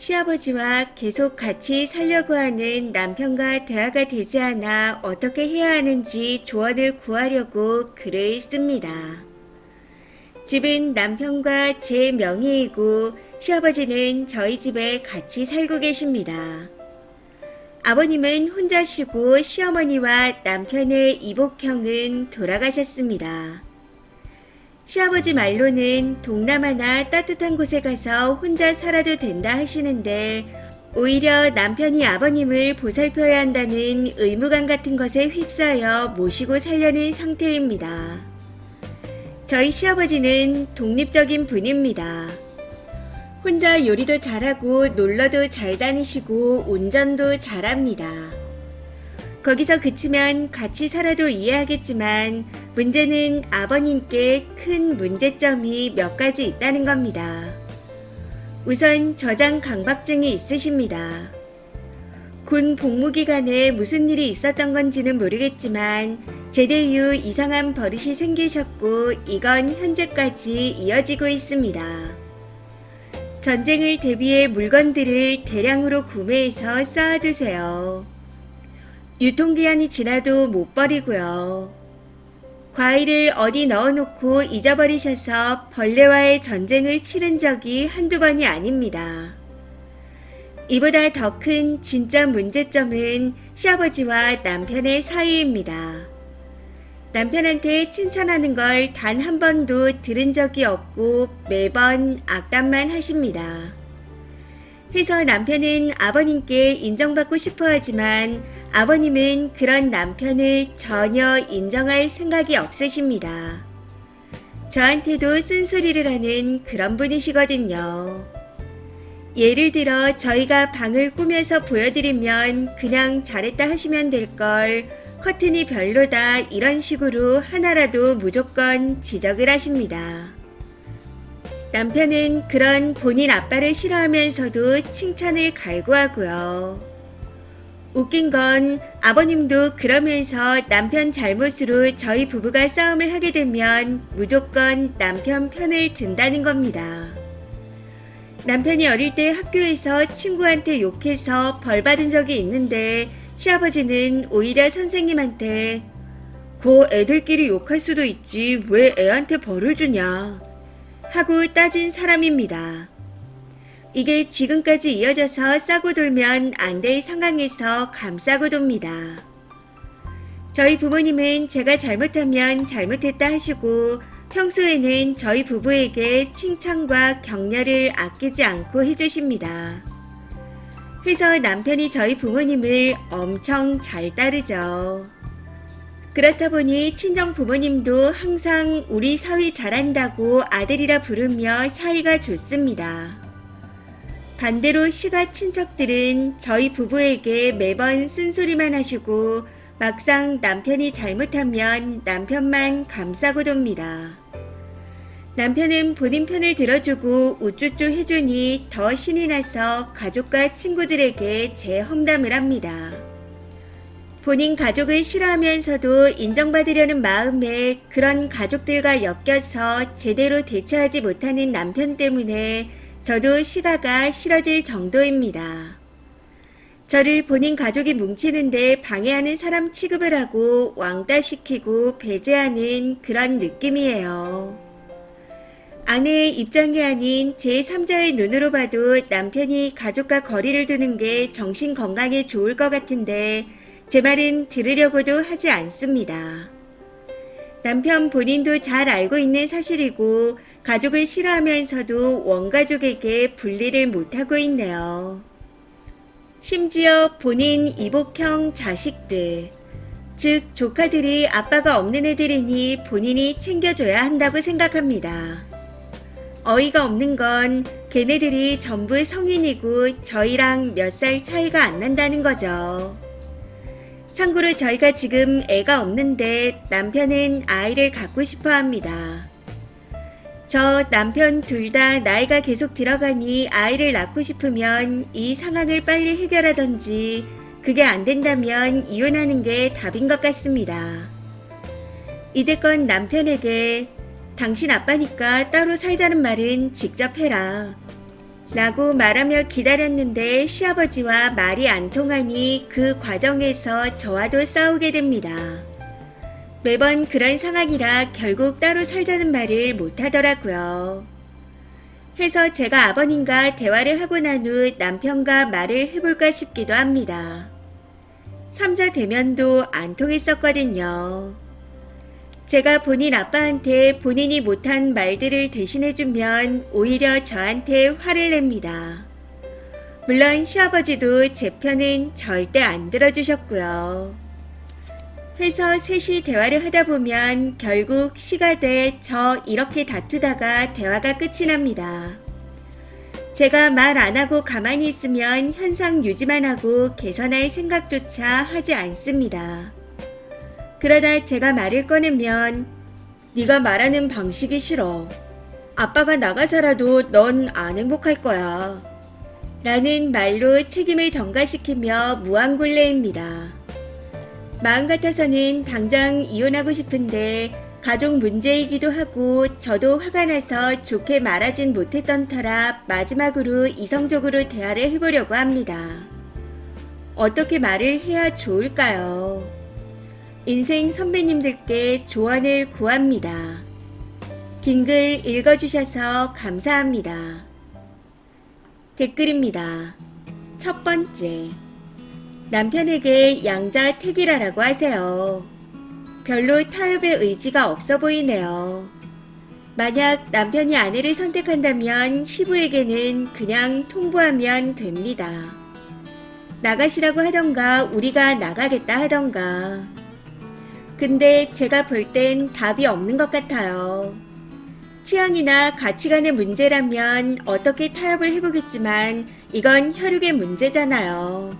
시아버지와 계속 같이 살려고 하는 남편과 대화가 되지 않아 어떻게 해야 하는지 조언을 구하려고 글을 씁니다. 집은 남편과 제 명의이고 시아버지는 저희 집에 같이 살고 계십니다. 아버님은 혼자시고 시어머니와 남편의 이복형은 돌아가셨습니다. 시아버지 말로는 동남아나 따뜻한 곳에 가서 혼자 살아도 된다 하시는데 오히려 남편이 아버님을 보살펴야 한다는 의무감 같은 것에 휩싸여 모시고 살려는 상태입니다. 저희 시아버지는 독립적인 분입니다. 혼자 요리도 잘하고 놀러도 잘 다니시고 운전도 잘합니다. 거기서 그치면 같이 살아도 이해하겠지만 문제는 아버님께 큰 문제점이 몇 가지 있다는 겁니다. 우선 저장 강박증이 있으십니다. 군 복무 기간에 무슨 일이 있었던 건지는 모르겠지만 제대 이후 이상한 버릇이 생기셨고 이건 현재까지 이어지고 있습니다. 전쟁을 대비해 물건들을 대량으로 구매해서 쌓아두세요. 유통기한이 지나도 못 버리고요. 과일을 어디 넣어놓고 잊어버리셔서 벌레와의 전쟁을 치른 적이 한두 번이 아닙니다. 이보다 더 큰 진짜 문제점은 시아버지와 남편의 사이입니다. 남편한테 칭찬하는 걸 단 한 번도 들은 적이 없고 매번 악담만 하십니다. 해서 남편은 아버님께 인정받고 싶어 하지만 아버님은 그런 남편을 전혀 인정할 생각이 없으십니다. 저한테도 쓴소리를 하는 그런 분이시거든요. 예를 들어 저희가 방을 꾸며서 보여드리면 그냥 잘했다 하시면 될걸 커튼이 별로다 이런 식으로 하나라도 무조건 지적을 하십니다. 남편은 그런 본인 아빠를 싫어하면서도 칭찬을 갈구하고요. 웃긴 건 아버님도 그러면서 남편 잘못으로 저희 부부가 싸움을 하게 되면 무조건 남편 편을 든다는 겁니다. 남편이 어릴 때 학교에서 친구한테 욕해서 벌 받은 적이 있는데 시아버지는 오히려 선생님한테 고 애들끼리 욕할 수도 있지 왜 애한테 벌을 주냐 하고 따진 사람입니다. 이게 지금까지 이어져서 싸고 돌면 안 될 상황에서 감싸고 돕니다. 저희 부모님은 제가 잘못하면 잘못했다 하시고 평소에는 저희 부부에게 칭찬과 격려를 아끼지 않고 해주십니다. 그래서 남편이 저희 부모님을 엄청 잘 따르죠. 그렇다 보니 친정 부모님도 항상 우리 사위 잘한다고 아들이라 부르며 사이가 좋습니다. 반대로 시가 친척들은 저희 부부에게 매번 쓴소리만 하시고 막상 남편이 잘못하면 남편만 감싸고 돕니다. 남편은 본인 편을 들어주고 우쭈쭈 해주니 더 신이 나서 가족과 친구들에게 제 험담을 합니다. 본인 가족을 싫어하면서도 인정받으려는 마음에 그런 가족들과 엮여서 제대로 대처하지 못하는 남편 때문에 저도 시가가 싫어질 정도입니다. 저를 본인 가족이 뭉치는데 방해하는 사람 취급을 하고 왕따시키고 배제하는 그런 느낌이에요. 아내의 입장이 아닌 제3자의 눈으로 봐도 남편이 가족과 거리를 두는 게 정신 건강에 좋을 것 같은데 제 말은 들으려고도 하지 않습니다. 남편 본인도 잘 알고 있는 사실이고 가족을 싫어하면서도 원가족에게 분리를 못하고 있네요. 심지어 본인 이복형 자식들, 즉 조카들이 아빠가 없는 애들이니 본인이 챙겨줘야 한다고 생각합니다. 어이가 없는 건 걔네들이 전부 성인이고 저희랑 몇 살 차이가 안 난다는 거죠. 참고로 저희가 지금 애가 없는데 남편은 아이를 갖고 싶어 합니다. 저 남편 둘 다 나이가 계속 들어가니 아이를 낳고 싶으면 이 상황을 빨리 해결하던지 그게 안 된다면 이혼하는 게 답인 것 같습니다. 이제껏 남편에게 당신 아빠니까 따로 살자는 말은 직접 해라. 라고 말하며 기다렸는데 시아버지와 말이 안 통하니 그 과정에서 저와도 싸우게 됩니다. 매번 그런 상황이라 결국 따로 살자는 말을 못하더라고요. 해서 제가 아버님과 대화를 하고 난 후 남편과 말을 해볼까 싶기도 합니다. 3자 대면도 안 통했었거든요. 제가 본인 아빠한테 본인이 못한 말들을 대신해주면 오히려 저한테 화를 냅니다. 물론 시아버지도 제 편은 절대 안 들어주셨고요. 해서 셋이 대화를 하다 보면 결국 시가 돼 저 이렇게 다투다가 대화가 끝이 납니다. 제가 말 안 하고 가만히 있으면 현상 유지만 하고 개선할 생각조차 하지 않습니다. 그러다 제가 말을 꺼내면 네가 말하는 방식이 싫어. 아빠가 나가서라도 넌 안 행복할 거야. 라는 말로 책임을 전가시키며 무안곤레입니다. 마음 같아서는 당장 이혼하고 싶은데 가족 문제이기도 하고 저도 화가 나서 좋게 말하진 못했던 터라 마지막으로 이성적으로 대화를 해보려고 합니다. 어떻게 말을 해야 좋을까요? 인생 선배님들께 조언을 구합니다. 긴 글 읽어주셔서 감사합니다. 댓글입니다. 첫 번째, 남편에게 양자택일하라고 하세요. 별로 타협의 의지가 없어 보이네요. 만약 남편이 아내를 선택한다면 시부에게는 그냥 통보하면 됩니다. 나가시라고 하던가 우리가 나가겠다 하던가. 근데 제가 볼 땐 답이 없는 것 같아요. 취향이나 가치관의 문제라면 어떻게 타협을 해보겠지만 이건 혈육의 문제잖아요.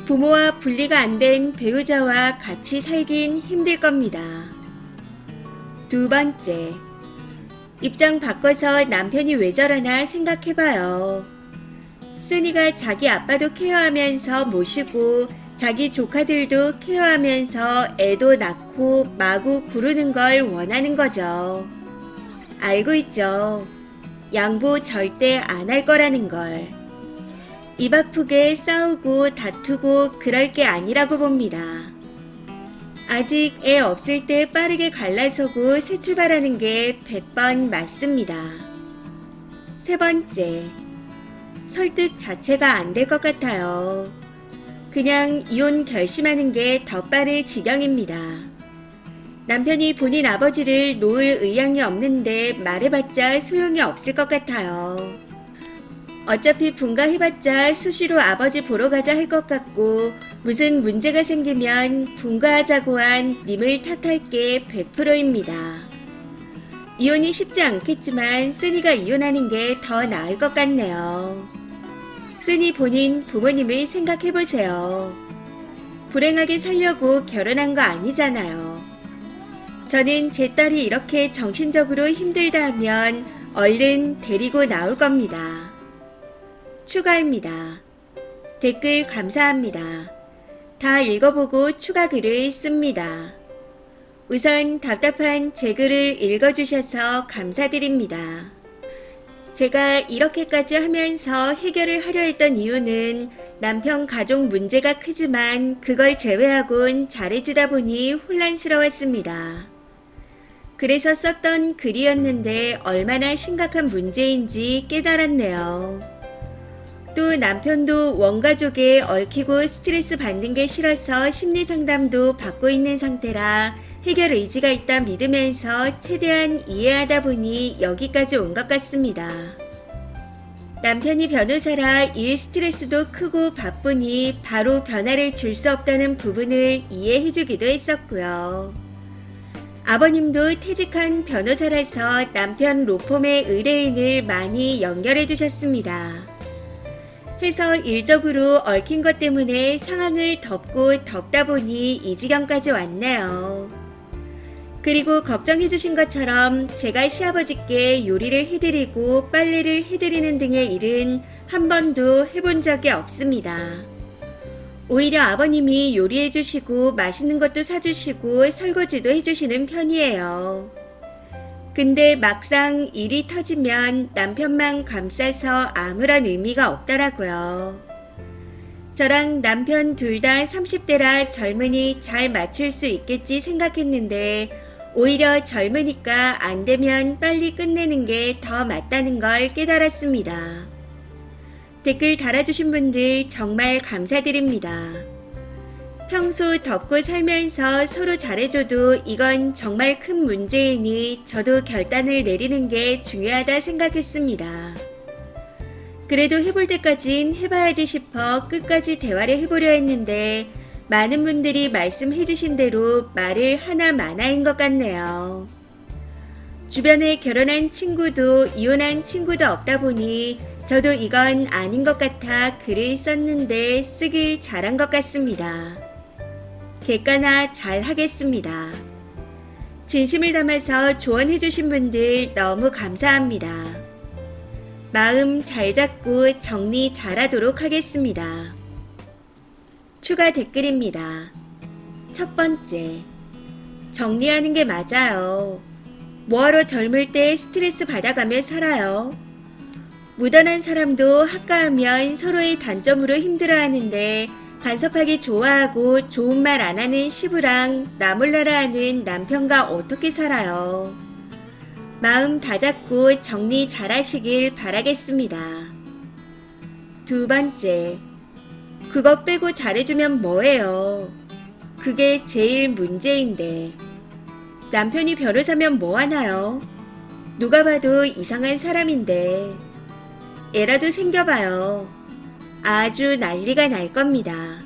부모와 분리가 안 된 배우자와 같이 살긴 힘들 겁니다. 두 번째, 입장 바꿔서 남편이 왜 저러나 생각해봐요. 쓰니가 자기 아빠도 케어하면서 모시고 자기 조카들도 케어하면서 애도 낳고 마구 구르는 걸 원하는 거죠. 알고 있죠. 양보 절대 안 할 거라는 걸. 입 아프게 싸우고 다투고 그럴 게 아니라고 봅니다. 아직 애 없을 때 빠르게 갈라서고 새 출발하는 게 100번 맞습니다. 세 번째, 설득 자체가 안 될 것 같아요. 그냥 이혼 결심하는 게 더 빠를 지경입니다. 남편이 본인 아버지를 놓을 의향이 없는데 말해봤자 소용이 없을 것 같아요. 어차피 분가해봤자 수시로 아버지 보러 가자 할 것 같고 무슨 문제가 생기면 분가하자고 한 님을 탓할 게 100%입니다. 이혼이 쉽지 않겠지만 쓰니가 이혼하는 게 더 나을 것 같네요. 쓰니 본인 부모님을 생각해보세요. 불행하게 살려고 결혼한 거 아니잖아요. 저는 제 딸이 이렇게 정신적으로 힘들다 하면 얼른 데리고 나올 겁니다. 추가입니다. 댓글 감사합니다. 다 읽어보고 추가 글을 씁니다. 우선 답답한 제 글을 읽어주셔서 감사드립니다. 제가 이렇게까지 하면서 해결을 하려 했던 이유는 남편 가족 문제가 크지만 그걸 제외하곤 잘해주다 보니 혼란스러웠습니다. 그래서 썼던 글이었는데 얼마나 심각한 문제인지 깨달았네요. 또 남편도 원가족에 얽히고 스트레스 받는 게 싫어서 심리상담도 받고 있는 상태라 해결 의지가 있다 믿으면서 최대한 이해하다 보니 여기까지 온 것 같습니다. 남편이 변호사라 일 스트레스도 크고 바쁘니 바로 변화를 줄 수 없다는 부분을 이해해주기도 했었고요. 아버님도 퇴직한 변호사라서 남편 로펌의 의뢰인을 많이 연결해 주셨습니다. 해서 일적으로 얽힌 것 때문에 상황을 덮다 보니 이 지경까지 왔네요. 그리고 걱정해 주신 것처럼 제가 시아버지께 요리를 해드리고 빨래를 해드리는 등의 일은 한 번도 해본 적이 없습니다. 오히려 아버님이 요리해 주시고 맛있는 것도 사주시고 설거지도 해주시는 편이에요. 근데 막상 일이 터지면 남편만 감싸서 아무런 의미가 없더라고요. 저랑 남편 둘 다 30대라 젊으니 잘 맞출 수 있겠지 생각했는데 오히려 젊으니까 안 되면 빨리 끝내는 게 더 맞다는 걸 깨달았습니다. 댓글 달아주신 분들 정말 감사드립니다. 평소 덮고 살면서 서로 잘해줘도 이건 정말 큰 문제이니 저도 결단을 내리는 게 중요하다 생각했습니다. 그래도 해볼 때까진 해봐야지 싶어 끝까지 대화를 해보려 했는데 많은 분들이 말씀해주신 대로 말을 하나 마나인 것 같네요. 주변에 결혼한 친구도 이혼한 친구도 없다 보니 저도 이건 아닌 것 같아 글을 썼는데 쓰길 잘한 것 같습니다. 객관화 잘 하겠습니다. 진심을 담아서 조언해주신 분들 너무 감사합니다. 마음 잘 잡고 정리 잘하도록 하겠습니다. 추가 댓글입니다. 첫 번째, 정리하는 게 맞아요. 뭐하러 젊을 때 스트레스 받아가며 살아요. 무던한 사람도 학가하면 서로의 단점으로 힘들어하는데 간섭하기 좋아하고 좋은 말 안 하는 시부랑 나 몰라라 하는 남편과 어떻게 살아요. 마음 다잡고 정리 잘 하시길 바라겠습니다. 두 번째, 그것 빼고 잘해주면 뭐해요. 그게 제일 문제인데. 남편이 변호사면 뭐하나요? 누가 봐도 이상한 사람인데. 애라도 생겨봐요. 아주 난리가 날 겁니다.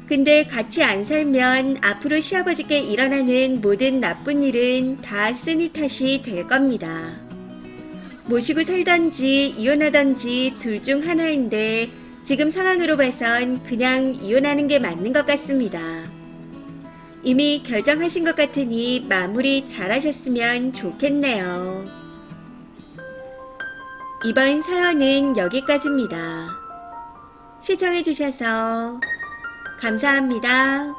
근데 같이 안 살면 앞으로 시아버지께 일어나는 모든 나쁜 일은 다 쓰니 탓이 될 겁니다. 모시고 살던지 이혼하던지 둘 중 하나인데 지금 상황으로 봐선 그냥 이혼하는 게 맞는 것 같습니다. 이미 결정하신 것 같으니 마무리 잘하셨으면 좋겠네요. 이번 사연은 여기까지입니다. 시청해주셔서 감사합니다.